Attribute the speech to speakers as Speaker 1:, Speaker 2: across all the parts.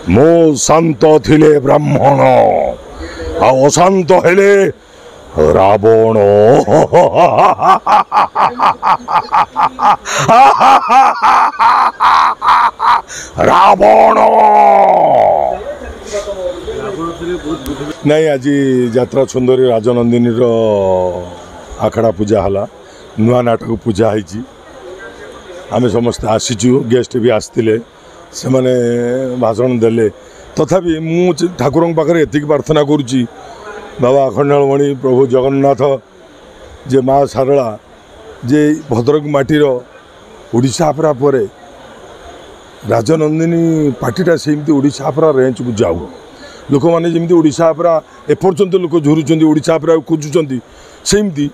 Speaker 1: मो शांत थिले ब्राह्मण आ अशांत हेले रावण रावण नहीं आज यात्रा सुंदरी राजनंदिनी आखड़ा पूजा हला नुआ नाटक पूजा है आम समस्त आसीचु गेस्ट भी आसते से माने भाषण देले तथापि मु ठाकुर पाखे एति प्रार्थना करुच्ची बाबा अखंडालमणि प्रभु जगन्नाथ जे माँ सारला जे भद्रक माटीर ओडिशा अपरा परे राजनंदिनी पार्टीटा सेमती ओडिशा अपरा रेंज को जाऊ लोक मैंने जमी ओडिशा अपरा एपर्यंत लोक झुरुंच ओडिशा अपरा खोजुंट सेमती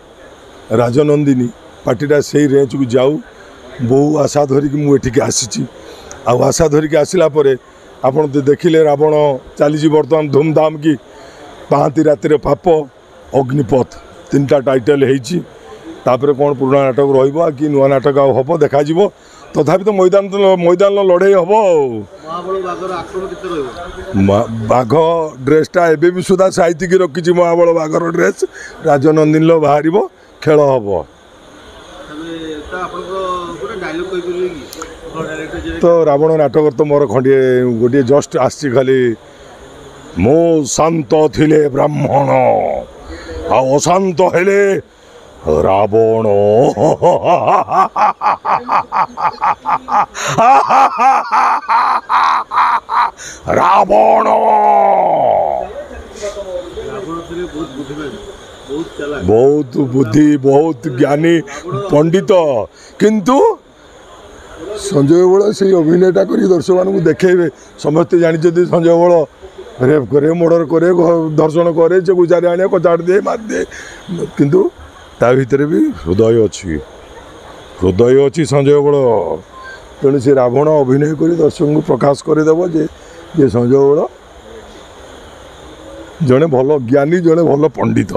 Speaker 1: राजनंदिनी पार्टीटा से रेंज को जाऊ बहु आशा धरिकी मुझे आसी आशा धरिकी आसला आपड़ तो देखिले रावण चली बर्तमान धूमधाम की पाँति रातिर पाप अग्निपथ तीन टा टाइटल होपर कौन पुराणा नाटक रहा कि नुआ नाटक हम देखा तथापि तो मैदान लड़े हम बाघ ड्रेसटा एबे भी सुधा साइतिक रखी महाबल बाघर ड्रेस राजनंदिनी बाहर खेल हम तो रावण नाटक तो मोर खंडे गोटे जस्ट आसी खाली मो शांत थिले ब्राह्मण आ अशांत हेले रावण रावण बहुत बुद्धि बहुत ज्ञानी पंडित किंतु संजय बल से अभिनयटा कर दर्शक मानक देखेबे समस्ते जानते संजय बल रेप करे मर्डर करे दर्शन करे से गुजारे आने कचाड़ दे मार दे किंतु ता भीतर भी हृदय अच्छी संजय बल तेणु से रावण अभिनय कर दर्शक को प्रकाश करदेव जे संजय बल जड़े भल ज्ञानी जड़े भल पंडित।